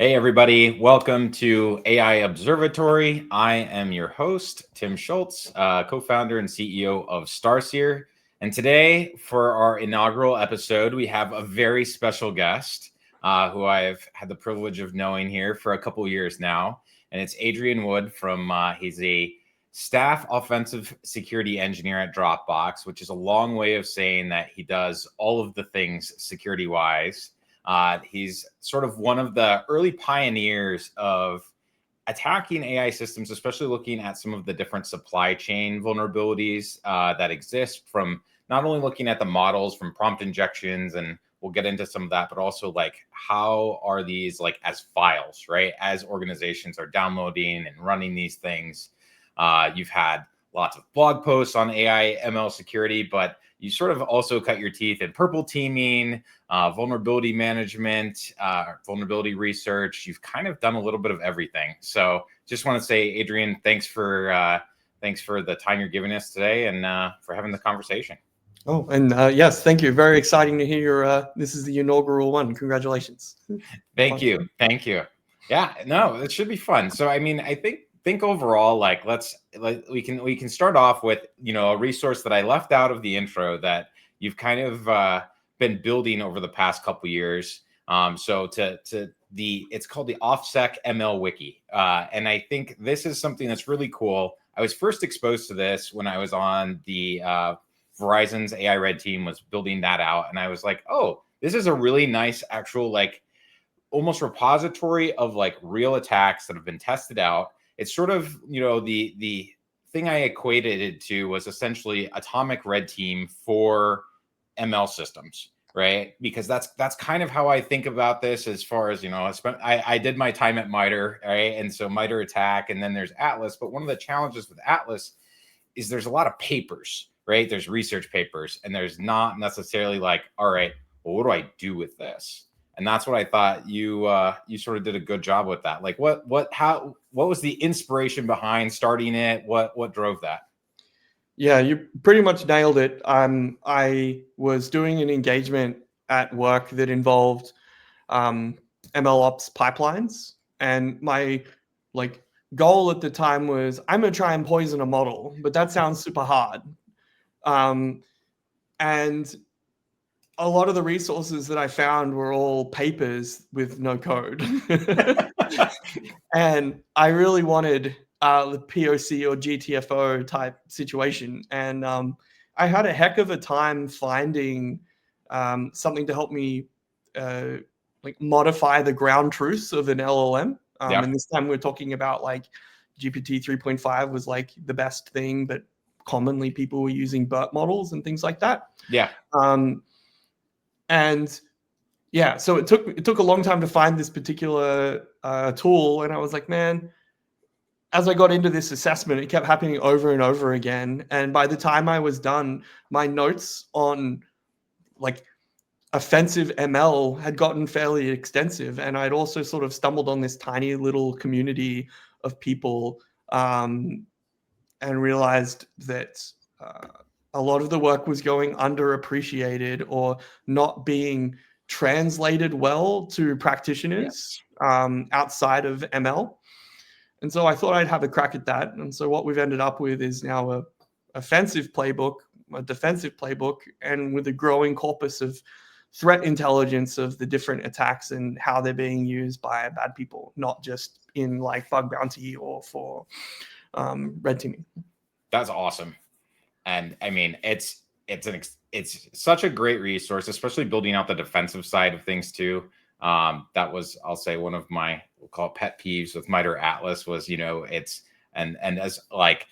Hey, everybody. Welcome to AI Observatory. I am your host, Tim Schulz, co-founder and CEO of Starseer. And today, for our inaugural episode, we have a very special guest who I've had the privilege of knowing here for a couple years now. And it's Adrian Wood he's a staff offensive security engineer at Dropbox, which is a long way of saying that he does all of the things security-wise. He's sort of one of the early pioneers of attacking AI systems, especially looking at some of the different supply chain vulnerabilities that exist, from not only looking at the models from prompt injections, and we'll get into some of that, but also like how are these like as files, right? As organizations are downloading and running these things. You've had lots of blog posts on AI ML security, but you sort of also cut your teeth in purple teaming, vulnerability management, vulnerability research. You've kind of done a little bit of everything. So just want to say, Adrian, thanks for the time you're giving us today and for having the conversation. Oh, and yes, thank you. Very exciting to hear this is the inaugural one. Congratulations. Thank you. Yeah, no, it should be fun. So, I mean, I think overall, like we can start off with, a resource that I left out of the intro that you've kind of been building over the past couple years. So it's called the OffSec ML Wiki, and I think this is something that's really cool. I was first exposed to this when I was on the Verizon's AI Red team, was building that out, and I was like, oh, this is a really nice actual like almost repository of like real attacks that have been tested out. It's sort of, the thing I equated it to was essentially atomic red team for ML systems, right? Because that's kind of how I think about this, as far as, I did my time at MITRE, right? And so MITRE attack, and then there's Atlas. But one of the challenges with Atlas is there's a lot of papers, right? There's research papers, and there's not necessarily like, all right, well, what do I do with this? And that's what I thought you sort of did a good job with that. Like what was the inspiration behind starting it? What drove that? Yeah, you pretty much nailed it. I was doing an engagement at work that involved ML ops pipelines, and my goal at the time was I'm gonna try and poison a model, but that sounds super hard. And a lot of the resources that I found were all papers with no code. And I really wanted the POC or GTFO type situation. And I had a heck of a time finding something to help me modify the ground truths of an LLM. And this time we're talking about like GPT 3.5 was like the best thing, but commonly people were using BERT models and things like that. Yeah. And yeah, so it took a long time to find this particular tool, and I was like, man, as I got into this assessment, it kept happening over and over again. And by the time I was done, my notes on like offensive ML had gotten fairly extensive, and I'd also sort of stumbled on this tiny little community of people and realized that a lot of the work was going underappreciated or not being translated well to practitioners outside of ML. And so I thought I'd have a crack at that. And so what we've ended up with is now a offensive playbook, a defensive playbook, and with a growing corpus of threat intelligence of the different attacks and how they're being used by bad people, not just in like bug bounty or for red teaming. That's awesome. And I mean, it's such a great resource, especially building out the defensive side of things too. That was, I'll say, one of my, we'll call it pet peeves with MITRE Atlas was, and as like,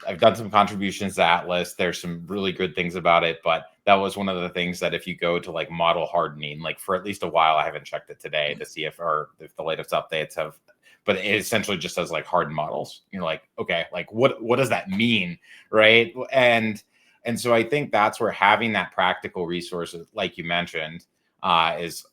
I've done some contributions to Atlas. There's some really good things about it, but that was one of the things that if you go to like model hardening, like for at least a while, I haven't checked it today to see if the latest updates have, but it essentially just says like hardened models. You're like, okay, like what does that mean, right? And so I think that's where having that practical resource, like you mentioned, is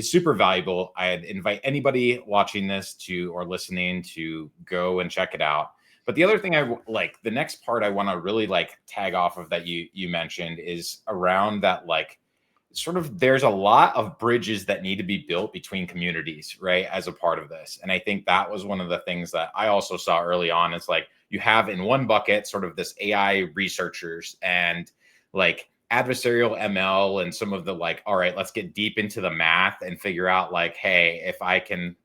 super valuable. I'd invite anybody watching this or listening to go and check it out. But the other thing the next part I want to really like tag off of that you mentioned is around that like sort of there's a lot of bridges that need to be built between communities, right, as a part of this. And I think that was one of the things that I also saw early on. It's like you have in one bucket sort of this AI researchers and like adversarial ML and some of the like, all right, let's get deep into the math and figure out like, hey, if I can,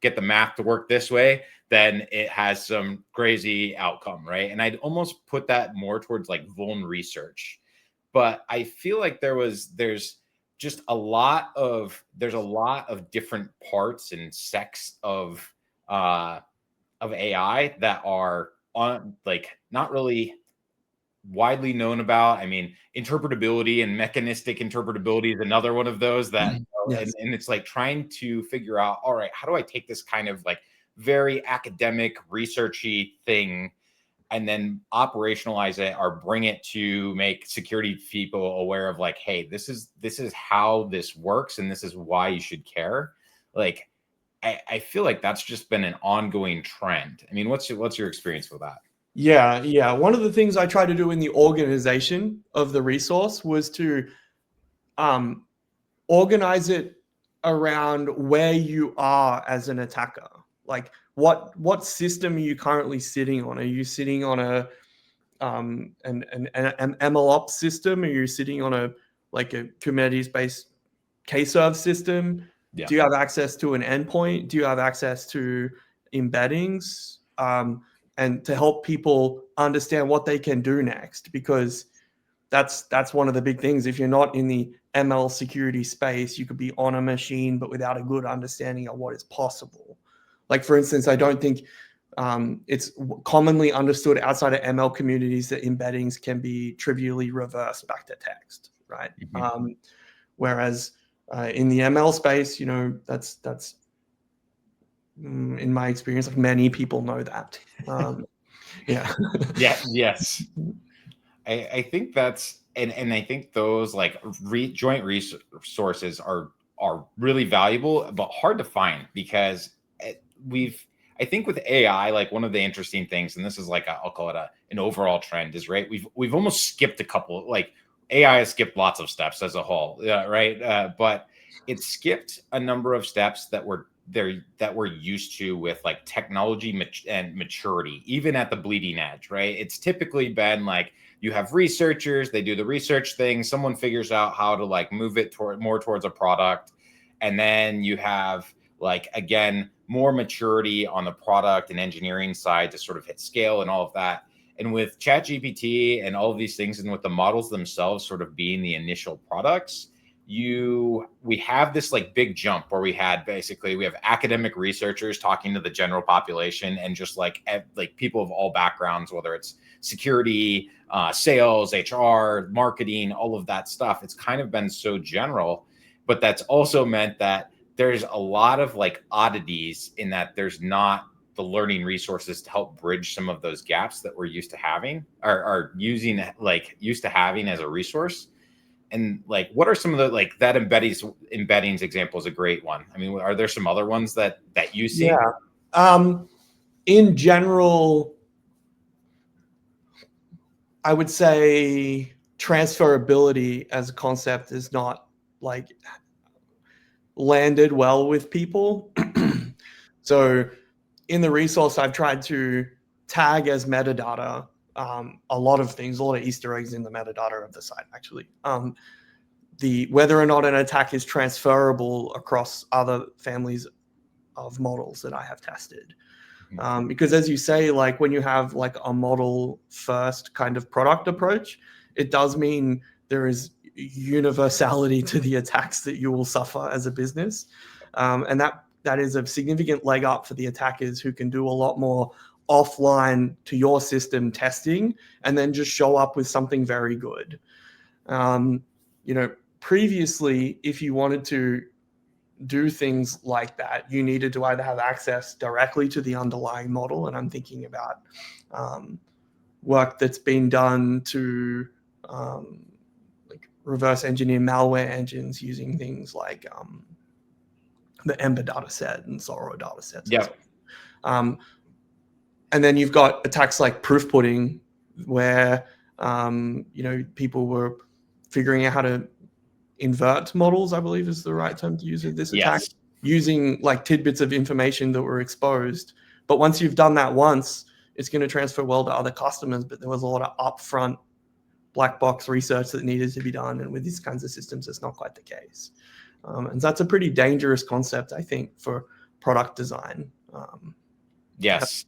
get the math to work this way, then it has some crazy outcome, right? And I'd almost put that more towards like vuln research. But I feel like there's just a lot of different parts and sects of AI that are on like not really widely known about. I mean, interpretability and mechanistic interpretability is another one of those that, Yes. and it's like trying to figure out, all right, how do I take this kind of like very academic researchy thing and then operationalize it or bring it to make security people aware of like, hey, this is how this works and this is why you should care. Like, I feel like that's just been an ongoing trend. I mean, what's your experience with that? Yeah. One of the things I tried to do in the organization of the resource was to organize it around where you are as an attacker. Like what system are you currently sitting on? Are you sitting on an MLOps system? Are you sitting on a Kubernetes-based Kserve system? Yeah. Do you have access to an endpoint? Do you have access to embeddings? And to help people understand what they can do next, because that's one of the big things. If you're not in the ML security space, you could be on a machine but without a good understanding of what is possible. Like, for instance, I don't think it's commonly understood outside of ML communities that embeddings can be trivially reversed back to text, right? Mm-hmm. Whereas in the ML space, that's in my experience, like many people know that. Yeah. Yes. I think that's and I think those like joint resources are really valuable, but hard to find because I think with AI, like one of the interesting things, and this is like I'll call it an overall trend, is right. We've almost skipped a couple. Like AI has skipped lots of steps as a whole, right? But it skipped a number of steps that were there that we're used to with like technology and maturity, even at the bleeding edge, right? It's typically been like you have researchers, they do the research thing, someone figures out how to like move it more towards a product, and then you have like again more maturity on the product and engineering side to sort of hit scale and all of that. And with ChatGPT and all of these things, and with the models themselves sort of being the initial products, we have this like big jump where we have academic researchers talking to the general population and just like people of all backgrounds, whether it's security, sales, HR, marketing, all of that stuff. It's kind of been so general, but that's also meant that there's a lot of like oddities in that there's not the learning resources to help bridge some of those gaps that we're used to having or using as a resource. And like, what are some of the like that embeddings example is a great one. I mean, are there some other ones that you see? Yeah. In general, I would say transferability as a concept is not like landed well with people. So in the resource, I've tried to tag as metadata a lot of things, a lot of Easter eggs in the metadata of the site, actually. The whether or not an attack is transferable across other families of models that I have tested. Because as you say, like when you have like a model first kind of product approach, it does mean there is universality to the attacks that you will suffer as a business. And that is a significant leg up for the attackers who can do a lot more offline to your system testing and then just show up with something very good. Previously, if you wanted to do things like that, you needed to either have access directly to the underlying model, and I'm thinking about work that's been done to like reverse engineer malware engines using things like the Ember dataset and Zorro datasets. Yeah. And then you've got attacks like proof pudding, where people were figuring out how to invert models, I believe is the right term to use in this attack, Yes. using like tidbits of information that were exposed. But once you've done that once, it's going to transfer well to other customers. But there was a lot of upfront black box research that needed to be done. And with these kinds of systems, it's not quite the case. And that's a pretty dangerous concept, I think, for product design. Yes.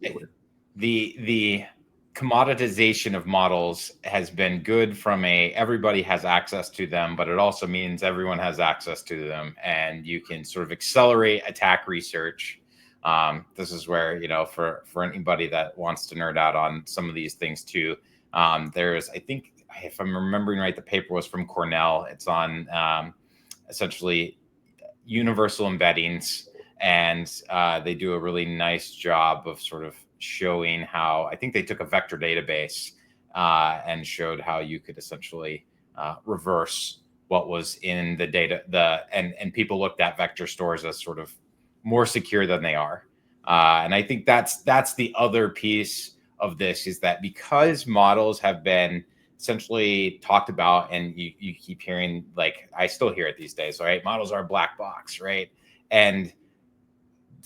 The commoditization of models has been good from everybody has access to them, but it also means everyone has access to them, and you can sort of accelerate attack research. This is where, for anybody that wants to nerd out on some of these things too, there's, I think, if I'm remembering right, the paper was from Cornell. It's on essentially universal embeddings, and they do a really nice job of sort of showing how, I think they took a vector database and showed how you could essentially reverse what was in the data. And people looked at vector stores as sort of more secure than they are. And I think that's the other piece of this, is that because models have been essentially talked about, and you keep hearing, like, I still hear it these days, right? Models are a black box, right? And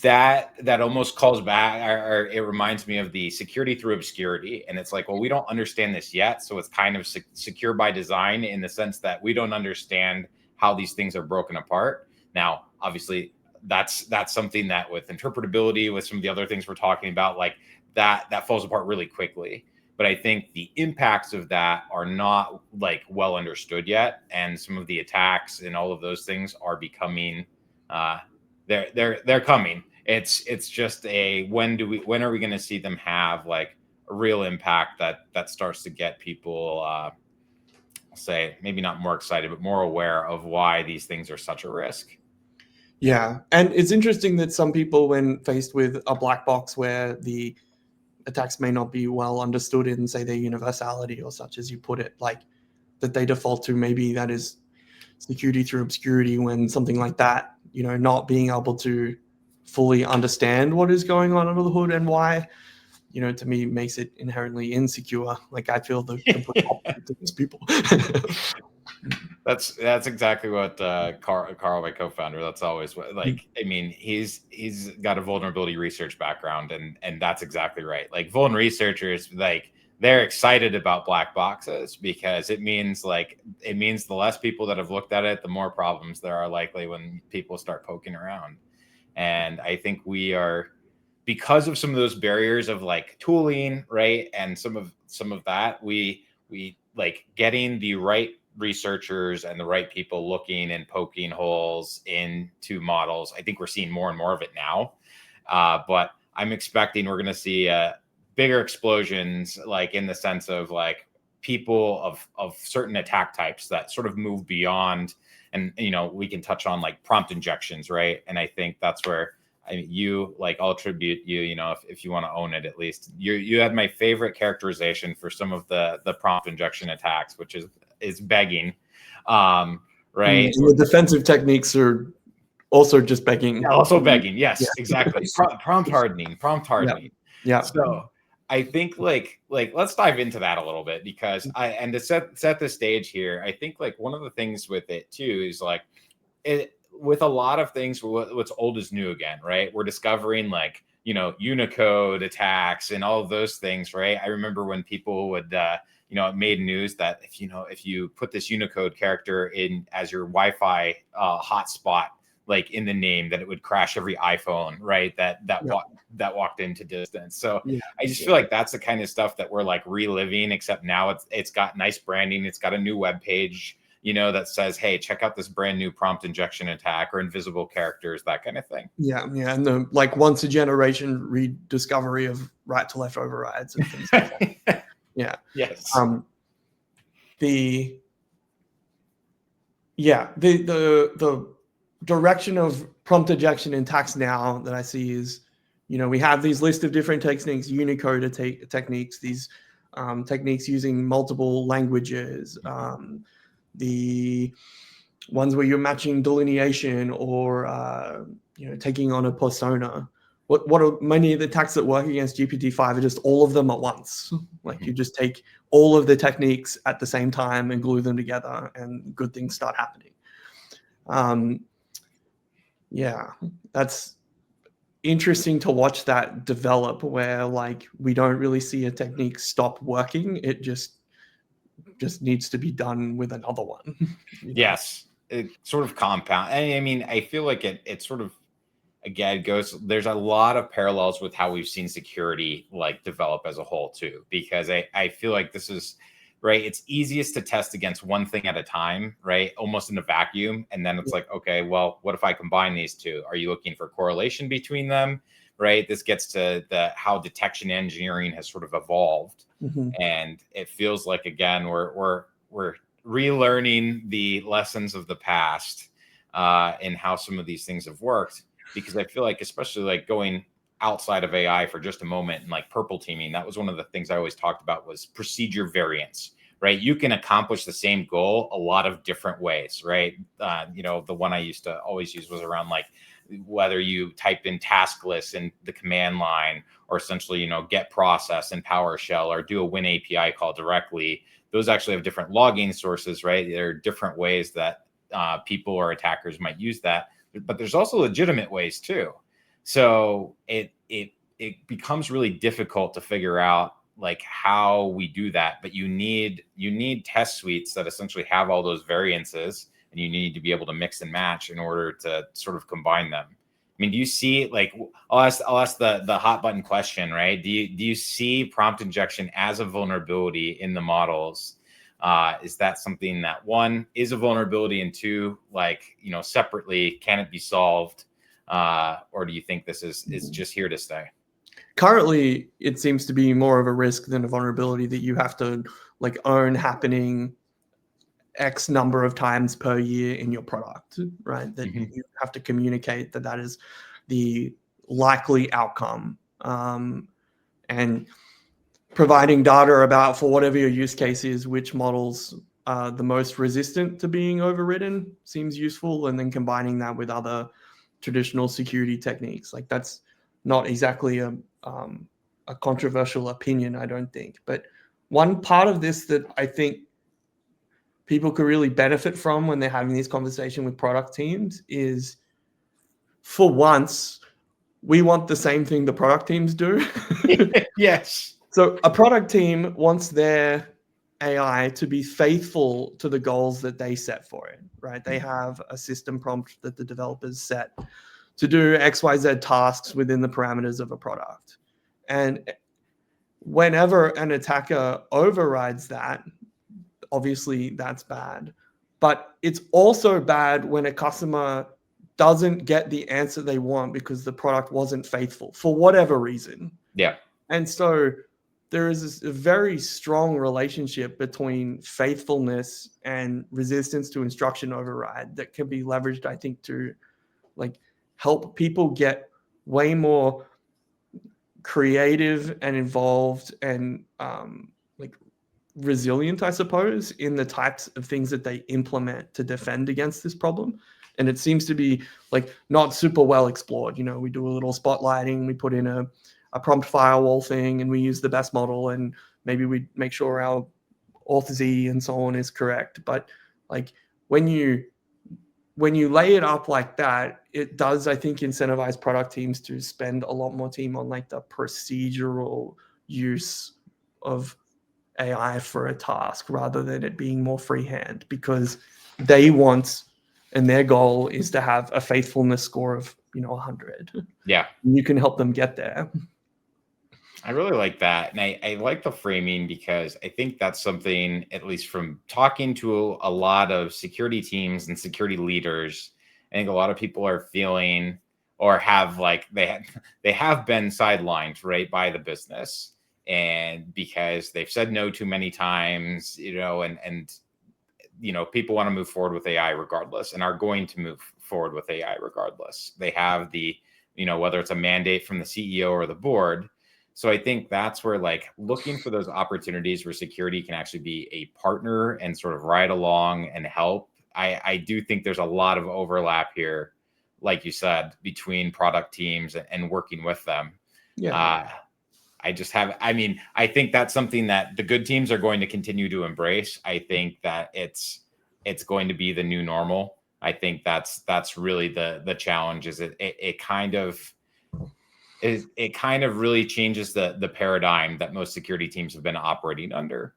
that almost calls back, or it reminds me of the security through obscurity. And it's like, well, we don't understand this yet. So it's kind of secure by design, in the sense that we don't understand how these things are broken apart. Now, obviously, that's something that with interpretability, with some of the other things we're talking about, like that falls apart really quickly. But I think the impacts of that are not like well understood yet. And some of the attacks and all of those things are becoming, they're coming. It's just when are we going to see them have like a real impact that starts to get people, say, maybe not more excited, but more aware of why these things are such a risk. Yeah. And it's interesting that some people, when faced with a black box where the attacks may not be well understood in, say, their universality or such as you put it, like that they default to maybe that is security through obscurity, when something like that, not being able to fully understand what is going on under the hood and why, to me makes it inherently insecure. Like I feel the complete opposite to these people. That's exactly what Carl, my co-founder, that's always what, like, I mean, he's got a vulnerability research background, and that's exactly right. Like, vuln researchers, like, they're excited about black boxes, because it means the less people that have looked at it, the more problems there are likely when people start poking around. And I think we are, because of some of those barriers of like tooling, right, and some of that, we like getting the right researchers and the right people looking and poking holes into models. I think we're seeing more and more of it now, but I'm expecting we're going to see bigger explosions, like in the sense of like people of certain attack types that sort of move beyond. And we can touch on like prompt injections, right? And I think that's where I'll attribute you, if you want to own it, at least you had my favorite characterization for some of the prompt injection attacks, which is begging, right? And the defensive techniques are also just begging. Yeah, also begging. Yes, yeah. Exactly. Prompt hardening. Yeah. So I think like let's dive into that a little bit, because to set the stage here, I think like one of the things with it too is like with a lot of things, what's old is new again, right? We're discovering like, Unicode attacks and all of those things, right? I remember when people would, it made news that if you put this Unicode character in as your Wi-Fi hotspot, like in the name, that it would crash every iPhone, right? That walked into distance. So I just feel like that's the kind of stuff that we're like reliving, except now it's got nice branding. It's got a new web page, that says, hey, check out this brand new prompt injection attack, or invisible characters, that kind of thing. Yeah. And the like once a generation rediscovery of right to left overrides and things like that. Yeah. Yes. The direction of prompt injection in attacks now that I see is, we have these list of different techniques, Unicode techniques, these techniques using multiple languages, the ones where you're matching delineation or taking on a persona. What are many of the attacks that work against GPT-5 are just all of them at once. Like you just take all of the techniques at the same time and glue them together, and good things start happening. Yeah, that's interesting to watch that develop, where like we don't really see a technique stop working. It just needs to be done with another one. Yes, it sort of compound. I mean, I feel like it sort of, again, there's a lot of parallels with how we've seen security like develop as a whole too, because I feel like this is right. It's easiest to test against one thing at a time, right? Almost in a vacuum. And then it's like, okay, well, what if I combine these two? Are you looking for correlation between them? Right. This gets to how detection engineering has sort of evolved. And it feels like, again, we're relearning the lessons of the past and how some of these things have worked. Because I feel like, especially like going outside of AI for just a moment, and like purple teaming, that was one of the things I always talked about was procedure variance, right? You can accomplish the same goal a lot of different ways, right? The one I used to always use was around like whether you type in task lists in the command line, or essentially, get process in PowerShell, or do a Win API call directly. Those actually have different logging sources, right? There are different ways that people or attackers might use that, but there's also legitimate ways too. So it becomes really difficult to figure out like how we do that. But you need test suites that essentially have all those variances, and you need to be able to mix and match in order to sort of combine them. I mean, do you see, like, I'll ask the hot button question, right? Do you see prompt injection as a vulnerability in the models? Is that something that, one, is a vulnerability, and two, like, separately, can it be solved? Or do you think this is just here to stay? Currently, it seems to be more of a risk than a vulnerability that you have to like own happening X number of times per year in your product, right? That you have to communicate that is the likely outcome. And providing data about, for whatever your use case is, which models are the most resistant to being overridden seems useful. And then combining that with other traditional security techniques. Like, that's not exactly a controversial opinion, I don't think. But one part of this that I think people could really benefit from when they're having this conversation with product teams is, for once, we want the same thing the product teams do. Yes. So a product team wants their AI to be faithful to the goals that they set for it, right? They have a system prompt that the developers set to do XYZ tasks within the parameters of a product. And whenever an attacker overrides that, obviously that's bad. But it's also bad when a customer doesn't get the answer they want because the product wasn't faithful for whatever reason. Yeah. And so there is a very strong relationship between faithfulness and resistance to instruction override that can be leveraged, I think, to like help people get way more creative and involved and like resilient, I suppose, in the types of things that they implement to defend against this problem. And it seems to be like not super well explored. We do a little spotlighting, we put in a prompt firewall thing, and we use the best model, and maybe we make sure our auth Z and so on is correct. But like when you lay it up like that, it does, I think, incentivize product teams to spend a lot more time on like the procedural use of AI for a task rather than it being more freehand, because they want, and their goal is to have a faithfulness score of 100. Yeah. You can help them get there. I really like that. And I like the framing, because I think that's something, at least from talking to a lot of security teams and security leaders, I think a lot of people are feeling, or have like, they have been sidelined, right, by the business. And because they've said no too many times, and people want to move forward with AI regardless, and are going to move forward with AI regardless. They have the, whether it's a mandate from the CEO or the board. So I think that's where, like, looking for those opportunities where security can actually be a partner and sort of ride along and help. I do think there's a lot of overlap here, like you said, between product teams and working with them. Yeah. I think that's something that the good teams are going to continue to embrace. I think that it's going to be the new normal. I think that's really the challenge. Is it kind of really changes the paradigm that most security teams have been operating under.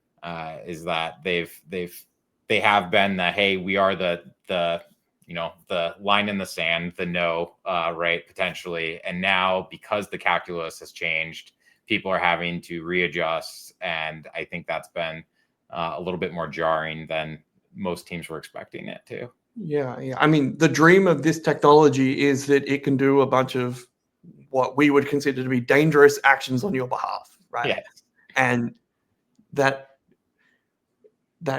Is that they have been the, hey, we are the the line in the sand, the no, right, potentially. And now, because the calculus has changed, people are having to readjust. And I think that's been a little bit more jarring than most teams were expecting it to. Yeah. I mean, the dream of this technology is that it can do a bunch of what we would consider to be dangerous actions on your behalf, right? Yeah. And that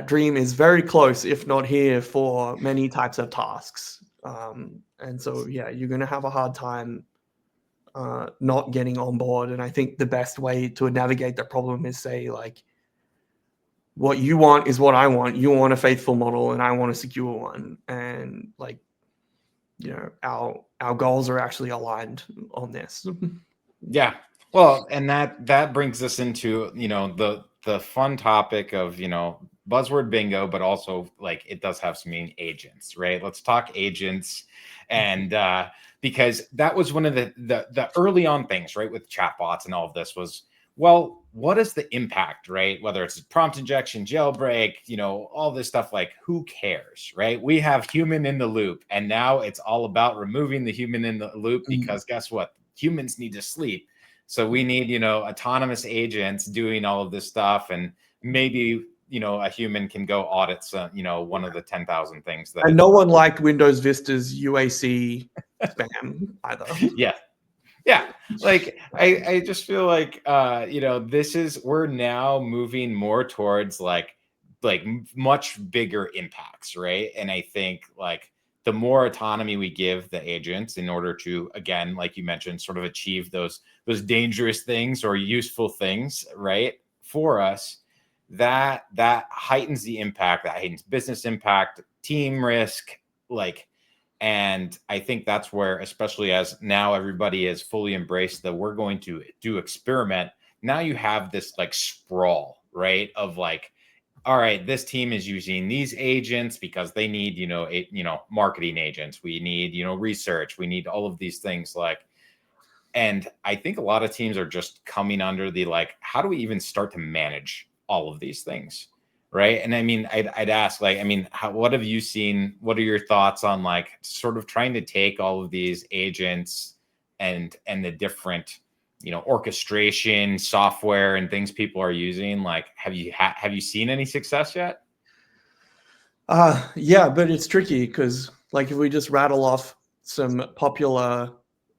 dream is very close, if not here, for many types of tasks. And so, yeah, you're going to have a hard time not getting on board. And I think the best way to navigate that problem is say, like, what you want is what I want. You want a faithful model, and I want a secure one. And like, our goals are actually aligned on this. Yeah. Well, and that brings us into, the fun topic of, buzzword bingo, but also like it does have some meaning, agents, right? Let's talk agents. And because that was one of the early on things, right, with chatbots and all of this was, well, what is the impact, right? Whether it's prompt injection, jailbreak, all this stuff, like who cares, right? We have human in the loop, and now it's all about removing the human in the loop, because guess what? Humans need to sleep. So we need, autonomous agents doing all of this stuff. And maybe, a human can go audit some, one of the 10,000 things that. And no one liked Windows Vista's UAC spam either. Yeah. Yeah. Like, I just feel like, we're now moving more towards like much bigger impacts. Right. And I think like the more autonomy we give the agents in order to, again, like you mentioned, sort of achieve those dangerous things or useful things, right, for us, that heightens the impact, that heightens business impact, team risk, like. And I think that's where, especially as now everybody has fully embraced that we're going to do experiment. Now you have this like sprawl, right, of like, all right, this team is using these agents because they need, marketing agents. We need, research. We need all of these things, like. And I think a lot of teams are just coming under the like, how do we even start to manage all of these things? Right. And I mean, I'd ask, like, I mean, what have you seen? What are your thoughts on like sort of trying to take all of these agents and the different, orchestration software and things people are using? Like, have you seen any success yet? Yeah, but it's tricky because, like, if we just rattle off some popular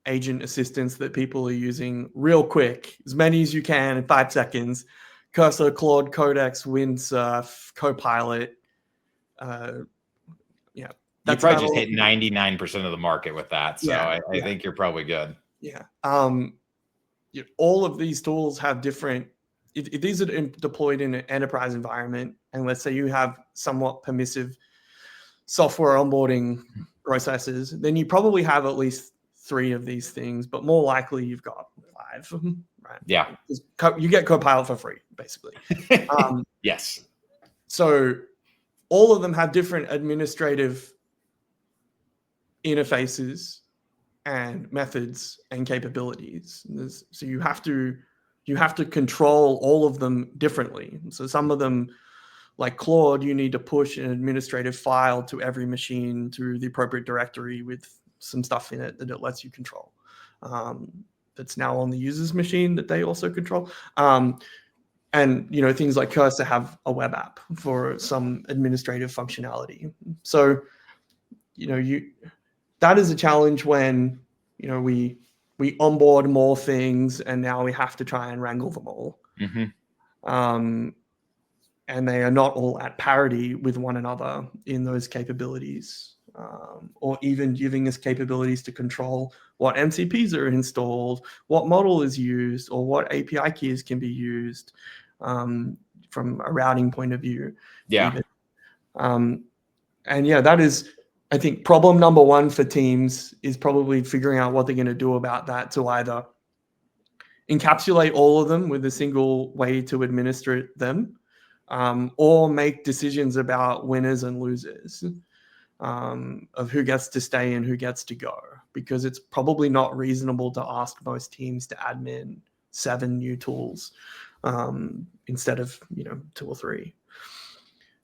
agent assistants that people are using real quick, as many as you can in 5 seconds: Cursor, Claude, Codex, Windsurf, Copilot. You probably just hit 99% of the market with that. So yeah, I think you're probably good. Yeah. All of these tools have different. If these are deployed in an enterprise environment, and let's say you have somewhat permissive software onboarding processes, then you probably have at least 3 of these things, but more likely you've got 5. Right? Yeah. You get Copilot for free, basically. Yes. So all of them have different administrative interfaces and methods and capabilities. So you have to control all of them differently. So some of them, like Claude, you need to push an administrative file to every machine through the appropriate directory with some stuff in it that it lets you control. That's now on the user's machine that they also control. And things like Cursor have a web app for some administrative functionality. So that is a challenge when we onboard more things, and now we have to try and wrangle them all. And they are not all at parity with one another in those capabilities, or even giving us capabilities to control what MCPs are installed, what model is used, or what API keys can be used from a routing point of view. Yeah. And yeah, that is, I think, problem number 1 for teams is probably figuring out what they're going to do about that, to either encapsulate all of them with a single way to administer them, or make decisions about winners and losers. of who gets to stay and who gets to go, because it's probably not reasonable to ask most teams to admin 7 new tools instead of 2 or 3.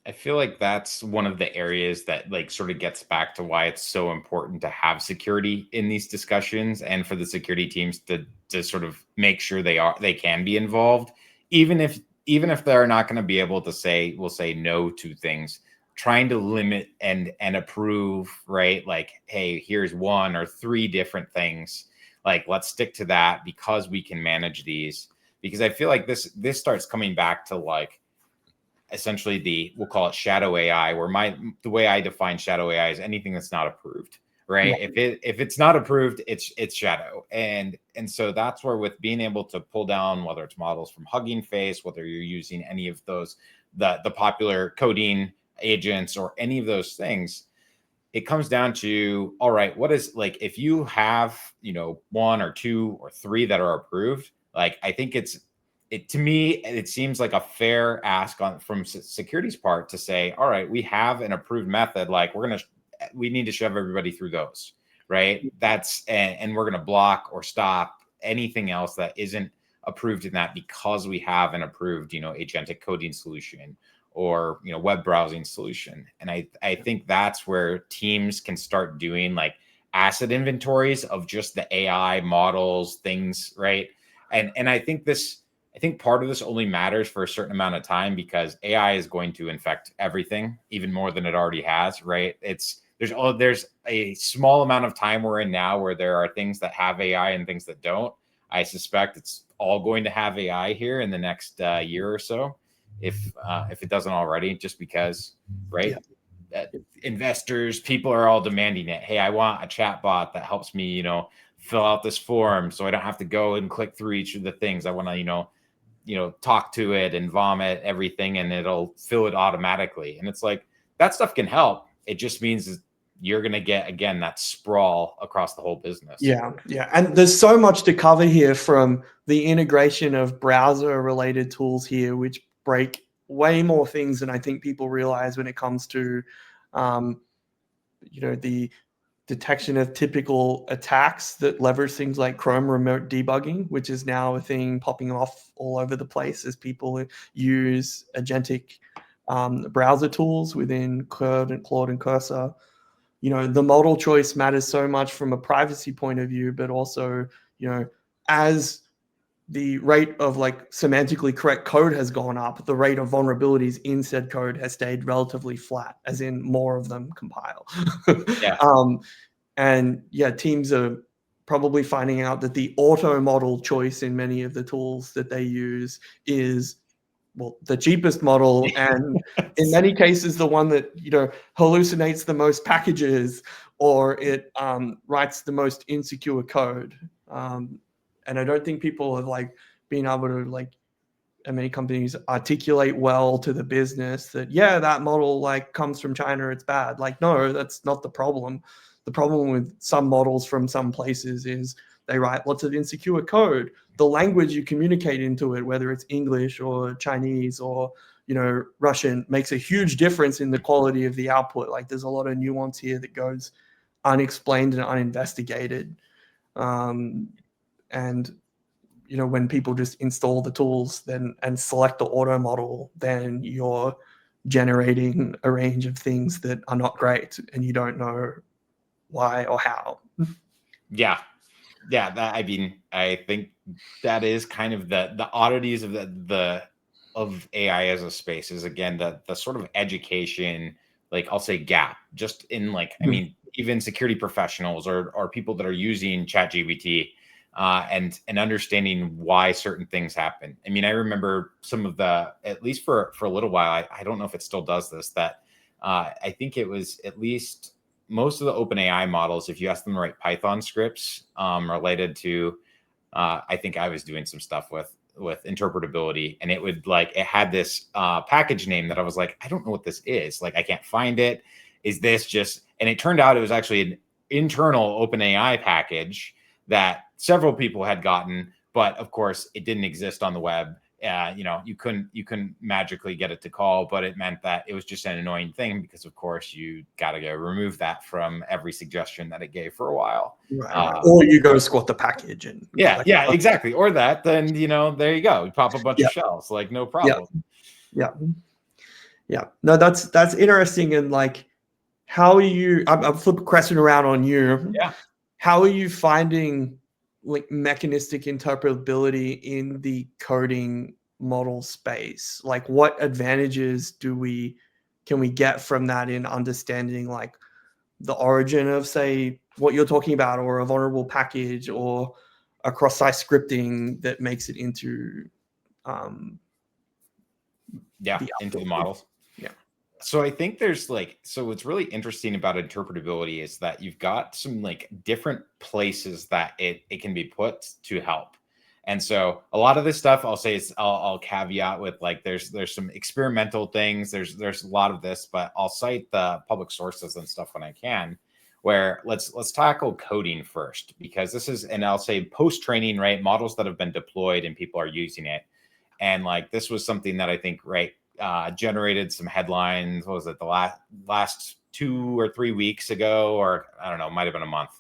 I feel like that's one of the areas that like sort of gets back to why it's so important to have security in these discussions, and for the security teams to sort of make sure they can be involved, even if they're not going to be able to say no to things, trying to limit and approve, right? Like, hey, here's 1 or 3 different things. Like, let's stick to that because we can manage these. Because I feel like this starts coming back to like essentially we'll call it shadow AI, where the way I define shadow AI is anything that's not approved, right? Yeah. If it's not approved, it's shadow. And so that's where, with being able to pull down, whether it's models from Hugging Face, whether you're using any of those, the popular coding agents or any of those things, it comes down to, all right, what is, like, if you have, 1 or 2 or 3 that are approved, like, I think to me, it seems like a fair ask from security's part to say, all right, we have an approved method. Like, we need to shove everybody through those, right? And we're going to block or stop anything else that isn't approved in that, because we have an approved, agentic coding solution or, web browsing solution. And I think that's where teams can start doing like asset inventories of just the AI models, things, right? And I think part of this only matters for a certain amount of time, because AI is going to infect everything even more than it already has, right? There's a small amount of time we're in now where there are things that have AI and things that don't. I suspect it's all going to have AI here in the next year or so, if it doesn't already, just because, right? Yeah. Investors, people are all demanding it. Hey, I want a chat bot that helps me, fill out this form so I don't have to go and click through each of the things. I want to, talk to it and vomit everything and it'll fill it automatically. And it's like, that stuff can help. It just means you're going to get, again, that sprawl across the whole business. Yeah. And there's so much to cover here, from the integration of browser related tools here, which break way more things than I think people realize when it comes to, the detection of typical attacks that leverage things like Chrome remote debugging, which is now a thing popping off all over the place as people use agentic browser tools within Claude and Cursor. The model choice matters so much from a privacy point of view, but also, as the rate of like semantically correct code has gone up, the rate of vulnerabilities in said code has stayed relatively flat, as in more of them compile. Yeah. And yeah, teams are probably finding out that the auto model choice in many of the tools that they use is, well, the cheapest model, and in many cases the one that hallucinates the most packages, or it writes the most insecure code. And I don't think people have like been able to, and many companies articulate well to the business that, yeah, that model like comes from China, it's bad. Like, no, that's not the problem. The problem with some models from some places is they write lots of insecure code. The language you communicate into it, whether it's English or Chinese or Russian, makes a huge difference in the quality of the output. Like, there's a lot of nuance here that goes unexplained and uninvestigated. And when people just install the tools and select the auto model, then you're generating a range of things that are not great, and you don't know why or how. Yeah. I think that is kind of the oddities of of AI as a space, is, again, the sort of education, like, I'll say, gap, just in like, I mean, even security professionals or people that are using ChatGPT and understanding why certain things happen. I mean, I remember some of at least for a little while, I don't know if it still does this, that I think it was at least most of the OpenAI models, if you ask them to write Python scripts related to, I think I was doing some stuff with interpretability, and it had this package name that I was like, I don't know what this is. Like, I can't find it. Is this just, and it turned out it was actually an internal OpenAI package that several people had gotten, but of course it didn't exist on the web. you couldn't magically get it to call, but it meant that it was just an annoying thing because, of course, you got to go remove that from every suggestion that it gave for a while. Right. Or you go squat the package and yeah, exactly. Or that, then there you go. You pop a bunch of shells, like no problem. Yeah. No, that's interesting. And like, how are you? I'm flipping question around on you. Yeah. How are you finding like mechanistic interpretability in the coding model space? Like, what advantages can we get from that in understanding like the origin of, say, what you're talking about, or a vulnerable package, or a cross-site scripting that makes it into into the models. Yeah. So I think there's what's really interesting about interpretability is that you've got some like different places that it can be put to help. And so a lot of this stuff I'll say is I'll caveat with like there's some experimental things, there's a lot of this, but I'll cite the public sources and stuff when I can, where let's tackle coding first, because this is, and I'll say post-training, right? Models that have been deployed and people are using it. And like this was something that I think generated some headlines. What was it, the last 2 or 3 weeks ago, or I don't know, might have been a month.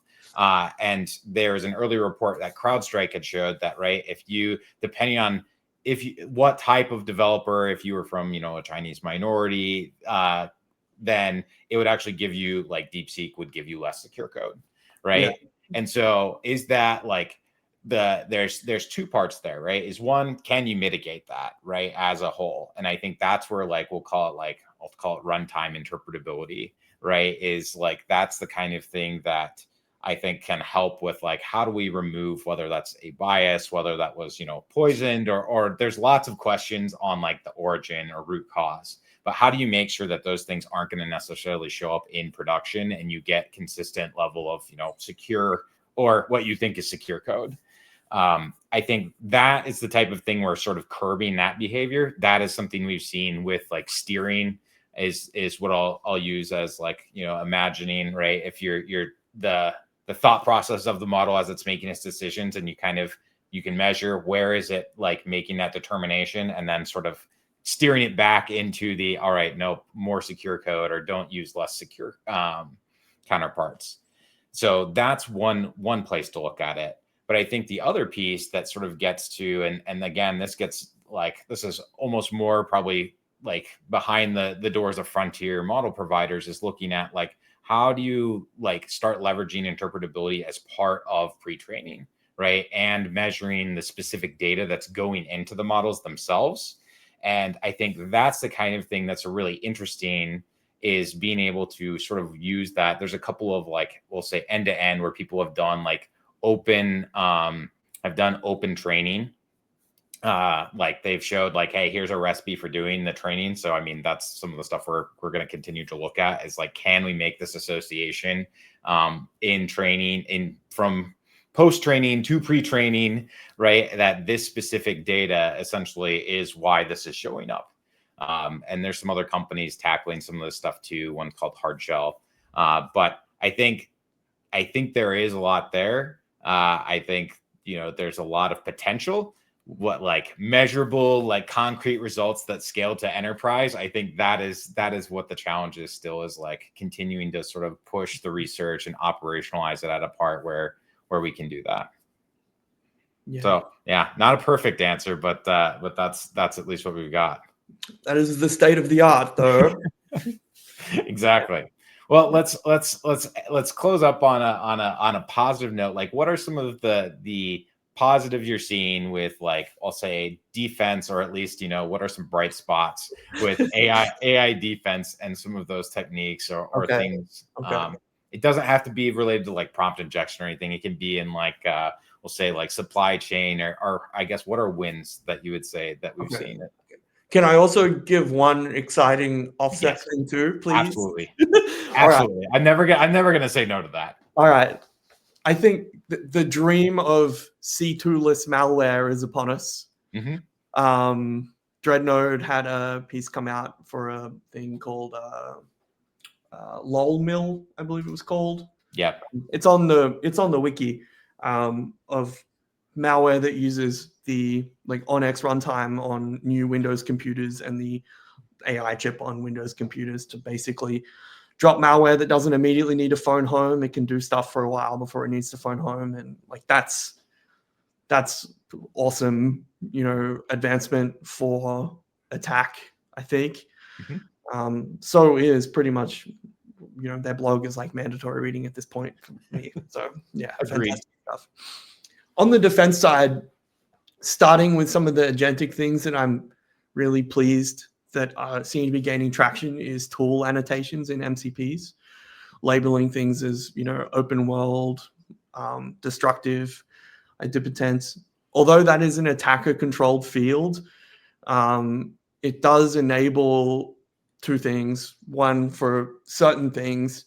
And there's an early report that CrowdStrike had showed that, right, if you, depending on what type of developer, if you were from, a Chinese minority, then it would actually give you, like DeepSeek would give you less secure code, right? Yeah. And so is that like, there's two parts there, right? Is one, can you mitigate that, right, as a whole? And I think that's where like I'll call it runtime interpretability, right? Is like that's the kind of thing that I think can help with like how do we remove whether that's a bias, whether that was poisoned, or there's lots of questions on like the origin or root cause. But how do you make sure that those things aren't going to necessarily show up in production and you get consistent level of secure, or what you think is secure code? I think that is the type of thing where sort of curbing that behavior, that is something we've seen with like steering is what I'll use as like, imagining, right? If you're the thought process of the model as it's making its decisions, and you can measure where is it like making that determination, and then sort of steering it back into the, all right, no more secure code, or don't use less secure counterparts. So that's one place to look at it. But I think the other piece that sort of gets to, and again, this is almost more probably like behind the doors of frontier model providers, is looking at like, how do you like start leveraging interpretability as part of pre-training, right? And measuring the specific data that's going into the models themselves. And I think that's the kind of thing that's really interesting, is being able to sort of use that. There's a couple of like, we'll say end-to-end, where people have done like open training. Like they've showed like, hey, here's a recipe for doing the training. So I mean, that's some of the stuff we're going to continue to look at, is like, can we make this association in training, from post-training to pre-training, right? That this specific data essentially is why this is showing up. And there's some other companies tackling some of this stuff too. One called Hardshell. But I think there is a lot there. I think, there's a lot of potential. What like measurable, like concrete results that scale to enterprise, I think that is what the challenge is still, is like continuing to sort of push the research and operationalize it at a part where we can do that. Yeah. So yeah, not a perfect answer, but that's at least what we've got. That is the state of the art, though. Exactly. Well, let's close up on a positive note. Like, what are some of the positives you're seeing with, like, I'll say defense, or at least, what are some bright spots with AI defense and some of those techniques or things? Okay. It doesn't have to be related to like prompt injection or anything. It can be in like, we'll say like supply chain, or I guess, what are wins that you would say that we've seen? Can I also give one exciting offset thing too, please? Absolutely. Absolutely. Right. I'm never going to say no to that. All right. I think the dream of C2-less malware is upon us. Mm-hmm. Dreadnought had a piece come out for a thing called LolMill, I believe it was called. Yeah. It's on the wiki of malware that uses the like OnX runtime on new Windows computers and the AI chip on Windows computers to basically drop malware that doesn't immediately need to phone home. It can do stuff for a while before it needs to phone home, and like that's awesome, advancement for attack, I think. So is pretty much, their blog is like mandatory reading at this point for me. So yeah, Agreed. fantastic stuff. On the defense side, starting with some of the agentic things that I'm really pleased that seem to be gaining traction is tool annotations in MCPs, labeling things as, open world, destructive, idempotent. Although that is an attacker-controlled field, it does enable two things. One, for certain things,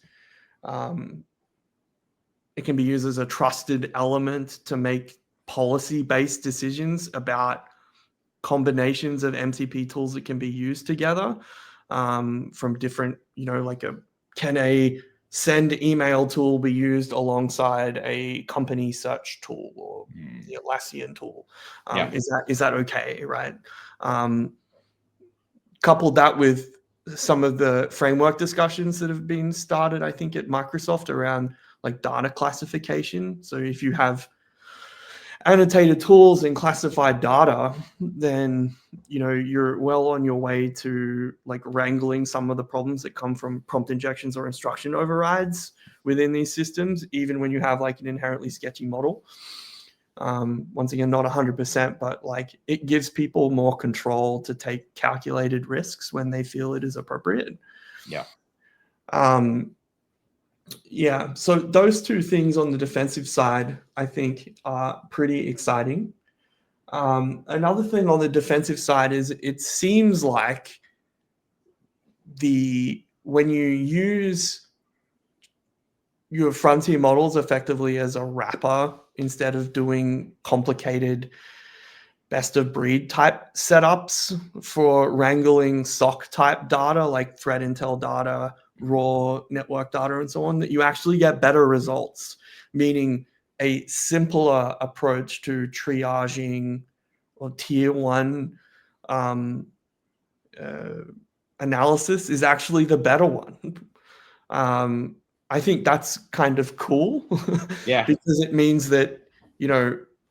it can be used as a trusted element to make policy-based decisions about combinations of MCP tools that can be used together from different, can a send email tool be used alongside a company search tool or the Atlassian tool? Is that okay, right? Coupled that with some of the framework discussions that have been started, I think, at Microsoft around like data classification. So if you have annotated tools and classified data, then you're well on your way to like wrangling some of the problems that come from prompt injections or instruction overrides within these systems, even when you have like an inherently sketchy model. Once again, not 100%, but like it gives people more control to take calculated risks when they feel it is appropriate. Yeah, so those two things on the defensive side, I think, are pretty exciting. Another thing on the defensive side is it seems like when you use your frontier models effectively as a wrapper instead of doing complicated best of breed type setups for wrangling SOC type data like threat intel data, raw network data, and so on, that you actually get better results, meaning a simpler approach to triaging or tier one analysis is actually the better one. I think that's kind of cool because it means that,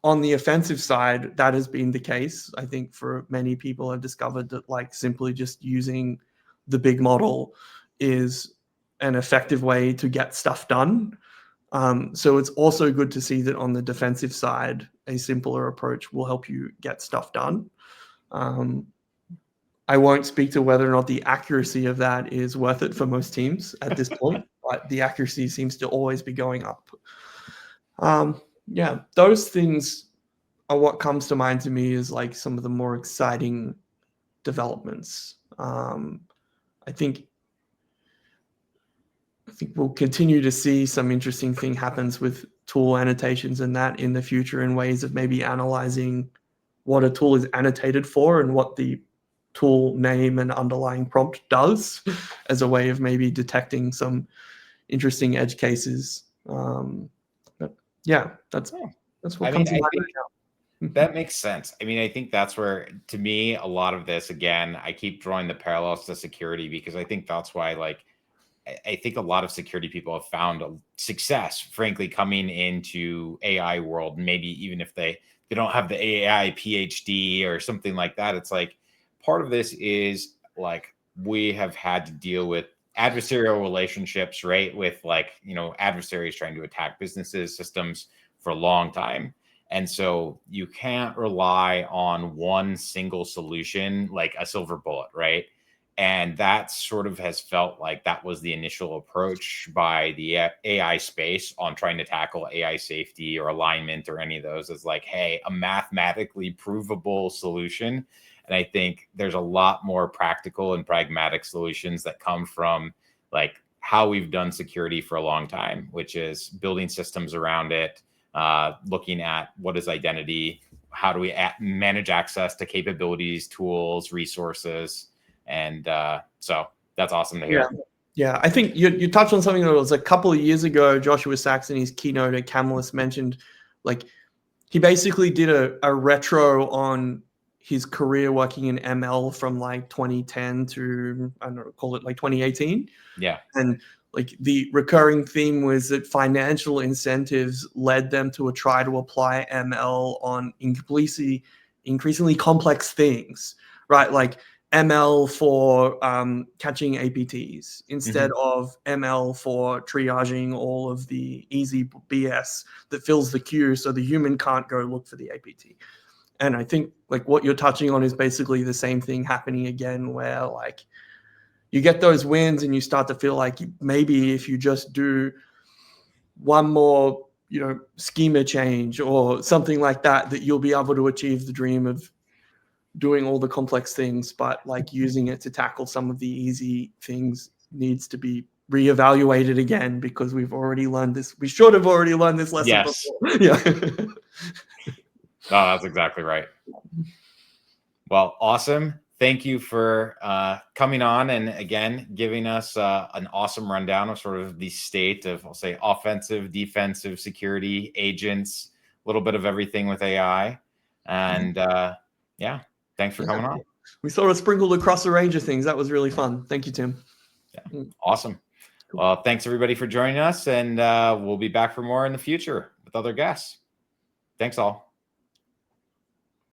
on the offensive side, that has been the case. I think for many people have discovered that like simply just using the big model is an effective way to get stuff done. So it's also good to see that on the defensive side, a simpler approach will help you get stuff done. I won't speak to whether or not the accuracy of that is worth it for most teams at this point, but the accuracy seems to always be going up. Yeah, those things are what comes to mind to me as like some of the more exciting developments. I think we'll continue to see some interesting thing happens with tool annotations and that in the future in ways of maybe analyzing what a tool is annotated for and what the tool name and underlying prompt does as a way of maybe detecting some interesting edge cases. But yeah, that's what comes to mind right now. That makes sense. I mean, I think that's where, to me, a lot of this, again, I keep drawing the parallels to security because I think that's why, like, I think a lot of security people have found a success, frankly, coming into AI world. Maybe even if they don't have the AI PhD or something like that, it's like part of this is like we have had to deal with adversarial relationships, right? With like, adversaries trying to attack businesses, systems for a long time. And so you can't rely on one single solution, like a silver bullet, right? And that sort of has felt like that was the initial approach by the AI space on trying to tackle AI safety or alignment or any of those, is like, hey, a mathematically provable solution. And I think there's a lot more practical and pragmatic solutions that come from like how we've done security for a long time, which is building systems around it, looking at what is identity, how do we manage access to capabilities, tools, resources. And so that's awesome to hear. Yeah, I think you touched on something that was a couple of years ago. Joshua Sachs in his keynote at Camelus mentioned like he basically did a retro on his career working in ML from like 2010 to, I don't know, call it like 2018. Yeah. And like the recurring theme was that financial incentives led them to try to apply ML on increasingly complex things, right? Like ML for catching APTs instead of ML for triaging all of the easy BS that fills the queue so the human can't go look for the APT. And I think like what you're touching on is basically the same thing happening again, where like you get those wins and you start to feel like maybe if you just do one more, schema change or something like that, that you'll be able to achieve the dream of doing all the complex things, but like using it to tackle some of the easy things needs to be reevaluated again because we've already learned this. We should have already learned this lesson before. Yeah. Oh, that's exactly right. Well, awesome. Thank you for coming on and again giving us an awesome rundown of sort of the state of, I'll say, offensive, defensive, security, agents, a little bit of everything with AI. And yeah, thanks for coming on. We sort of sprinkled across a range of things. That was really fun. Thank you, Tim. Yeah, awesome. Cool. Well, thanks everybody for joining us, and we'll be back for more in the future with other guests. Thanks all.